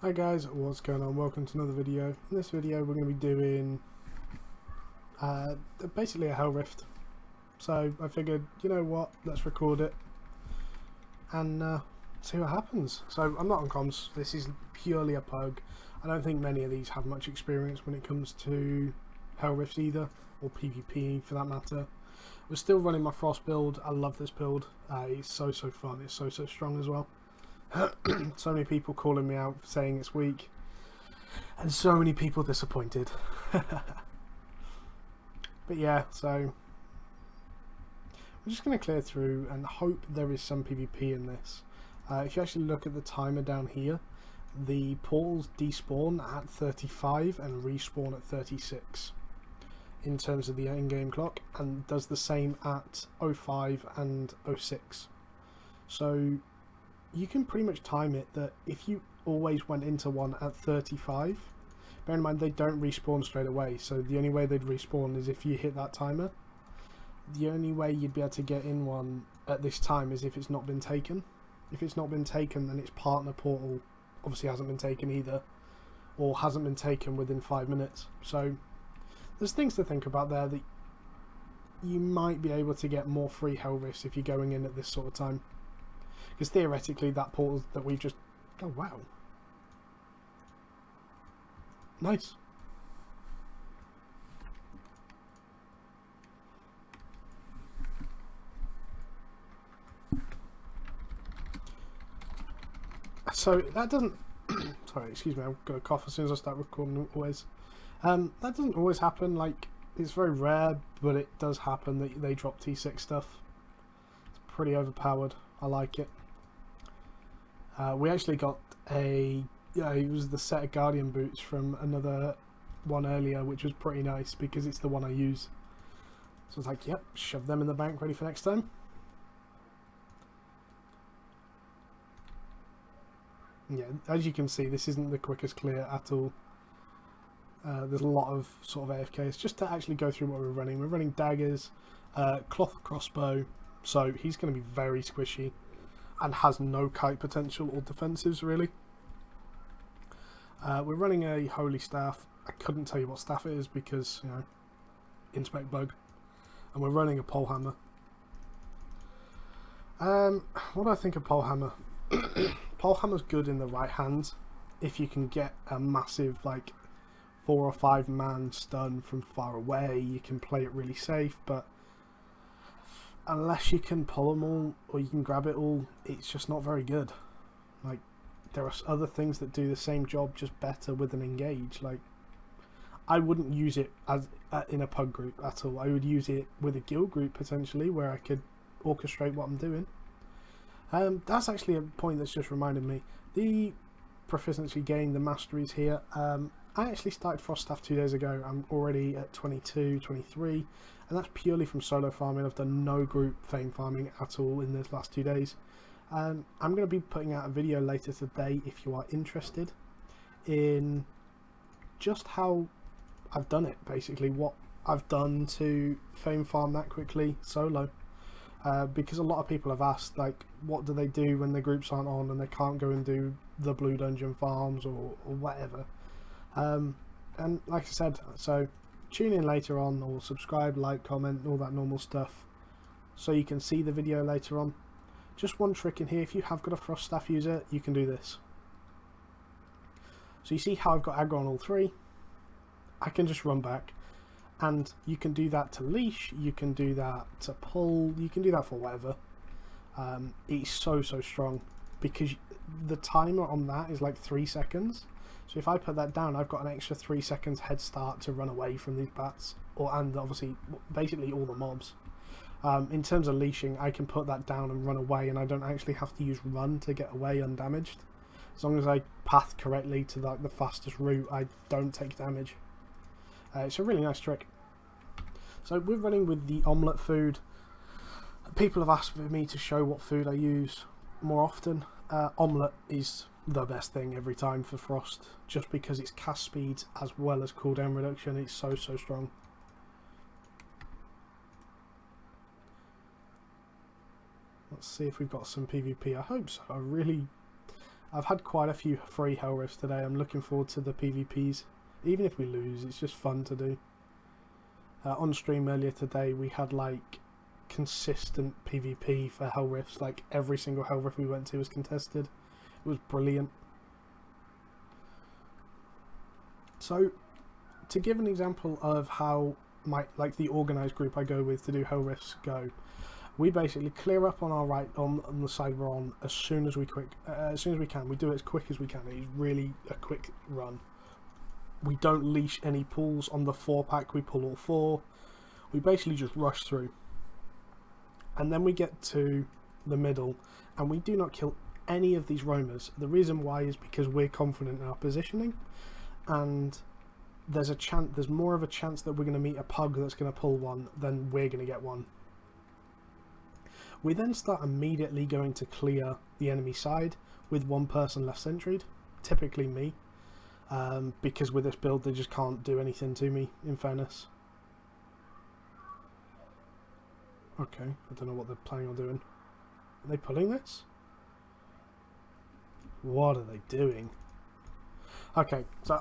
Hi guys, what's going on? Welcome to another video. In this video we're going to be doing basically a Hell Rift. So I figured, you know what, let's record it and see what happens. So I'm not on comms, this is purely a pug. I don't think many of these have much experience when it comes to Hell Rifts either, or PvP for that matter. We're still running my Frost build. I love this build. It's so fun, it's so strong as well. So many people calling me out saying it's weak, and so many people disappointed. But yeah, so we're just going to clear through and hope there is some PvP in this. If you actually look at the timer down here, the portals despawn at 35 and respawn at 36 in terms of the in-game clock, and does the same at 05 and 06. So you can pretty much time it that if you always went into one at 35, bear in mind they don't respawn straight away, so the only way they'd respawn is if you hit that timer. The only way you'd be able to get in one at this time is if it's not been taken. If it's not been taken, then its partner portal obviously hasn't been taken either, or hasn't been taken within 5 minutes. So there's things to think about there, that you might be able to get more free Hell Rifts if you're going in at this sort of time. Because theoretically that portal that we've just... oh wow. Nice. So that doesn't... sorry, excuse me, I've got a cough as soon as I start recording always. That doesn't always happen, like, it's very rare, but it does happen that they drop T6 stuff. It's pretty overpowered, I like it. We actually got a... yeah, it was the set of Guardian boots from another one earlier, which was pretty nice because it's the one I use. So it's like, yep, shove them in the bank, ready for next time. Yeah, as you can see, this isn't the quickest clear at all. There's a lot of sort of AFKs. Just to actually go through what we're running daggers, cloth crossbow, so he's going to be very squishy and has no kite potential or defensives really. We're running a holy staff. I couldn't tell you what staff it is because, you know, inspect bug. And we're running a pole hammer. What do I think of pole hammer? Pole hammer's good in the right hands if you can get a massive, like, 4 or 5 man stun from far away. You can play it really safe, but unless you can pull them all or you can grab it all, it's just not very good. Like, there are other things that do the same job just better with an engage. Like, I wouldn't use it as in a pug group at all. I would use it with a guild group potentially, where I could orchestrate what I'm doing. That's actually a point that's just reminded me. The proficiency gain, the masteries here. I actually started Frost Staff 2 days ago. I'm already at 22, 23, and that's purely from solo farming. I've done no group fame farming at all in these last 2 days. I'm going to be putting out a video later today if you are interested in just how I've done it, basically what I've done to fame farm that quickly solo. Because a lot of people have asked, like, what do they do when the groups aren't on and they can't go and do the blue dungeon farms or whatever. And like I said, so tune in later on, or subscribe, like, comment, all that normal stuff, so you can see the video later on. Just one trick in here: if you have got a Frost Staff user, you can do this. So you see how I've got aggro on all 3? I can just run back, and you can do that to leash, you can do that to pull, you can do that for whatever. It's so strong because the timer on that is like 3 seconds. So if I put that down, I've got an extra 3 seconds head start to run away from these bats, and obviously basically all the mobs. In terms of leashing, I can put that down and run away, and I don't actually have to use run to get away undamaged. As long as I path correctly to the fastest route, I don't take damage. It's a really nice trick. So we're running with the omelette food. People have asked for me to show what food I use more often. Omelette is the best thing every time for Frost, just because it's cast speed as well as cooldown reduction. It's so strong. Let's see if we've got some PvP. I hope so. I really I've had quite a few free hell rifts today. I'm looking forward to the PvPs. Even if we lose, it's just fun to do. On stream earlier today, we had like consistent PvP for hell rifts. Like every single hell rift we went to was contested. It was brilliant. So, to give an example of how the organised group I go with to do hell rifts go, we basically clear up on our right on the side we're on as soon as we can. We do it as quick as we can. It's really a quick run. We don't leash any pulls on the 4-pack. We pull all 4. We basically just rush through, and then we get to the middle, and we do not kill any of these roamers. The reason why is because we're confident in our positioning, and there's more of a chance that we're going to meet a pug that's going to pull one than we're going to get one. We then start immediately going to clear the enemy side with one person left sentried, typically me, because with this build they just can't do anything to me, in fairness. Okay, I don't know what they're planning on doing. Are they pulling this? What are they doing? Okay, so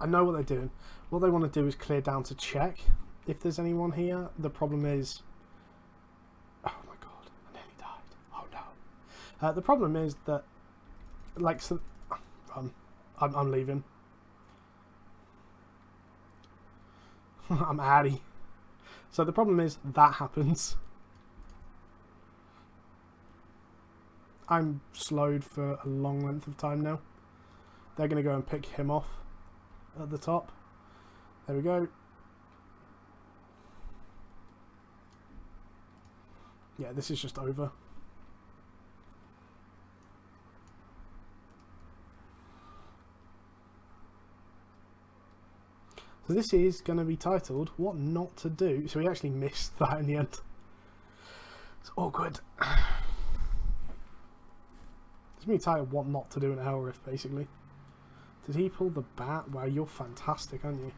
I know what they're doing. What they want to do is clear down to check if there's anyone here. The problem is... Oh my god, I nearly died. Oh no. The problem is that... Like, so... I'm leaving. I'm outie. So the problem is that happens. I'm slowed for a long length of time now. They're going to go and pick him off at the top. There we go. Yeah, this is just over. So this is going to be titled What Not to Do. So we actually missed that in the end. It's awkward. It's going to be titled What Not to Do in a Hell Rift, basically. Did he pull the bat? Wow, you're fantastic, aren't you?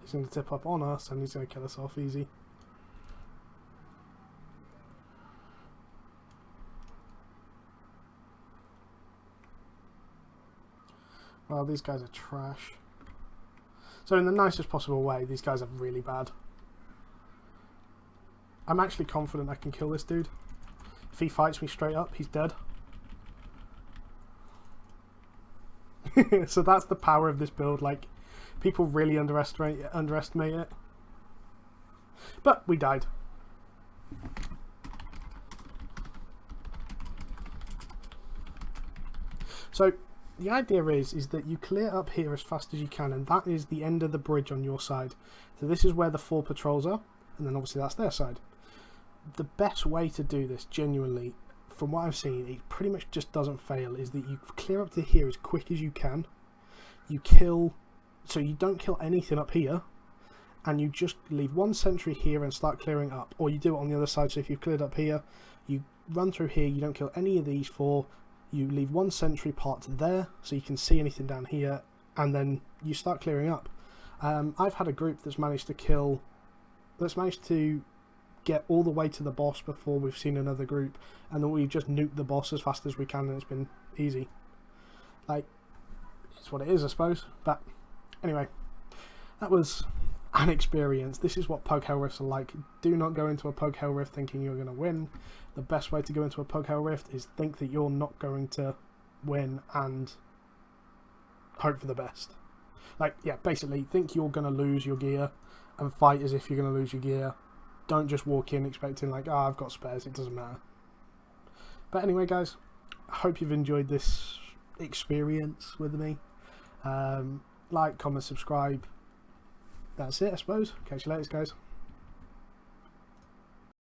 He's going to tip up on us and he's going to kill us off easy. Well, these guys are trash. So in the nicest possible way, these guys are really bad. I'm actually confident I can kill this dude. If he fights me straight up, he's dead. So that's the power of this build. Like, people really underestimate it. But we died. So the idea is that you clear up here as fast as you can, and that is the end of the bridge on your side. So this is where the 4 patrols are, and then obviously that's their side. The best way to do this, genuinely, from what I've seen, it pretty much just doesn't fail, is that you clear up to here as quick as you can. You kill, so you don't kill anything up here, and you just leave one sentry here and start clearing up. Or you do it on the other side, so if you've cleared up here, you run through here, you don't kill any of these 4, you leave one sentry part there, so you can see anything down here, and then you start clearing up. I've had a group that's managed to get all the way to the boss before we've seen another group, and then we've just nuked the boss as fast as we can, and it's been easy. Like, it's what it is, I suppose. But anyway, that was an experience. This is what Pug Hell Rifts are like. Do not go into a Pug Hell Rift thinking you're going to win. The best way to go into a Pug Hell Rift is think that you're not going to win and hope for the best. Like, yeah, basically think you're going to lose your gear and fight as if you're going to lose your gear. Don't just walk in expecting like, oh, I've got spares, it doesn't matter. But anyway, guys, I hope you've enjoyed this experience with me. Like, comment, subscribe. That's it, I suppose. Catch you later, guys.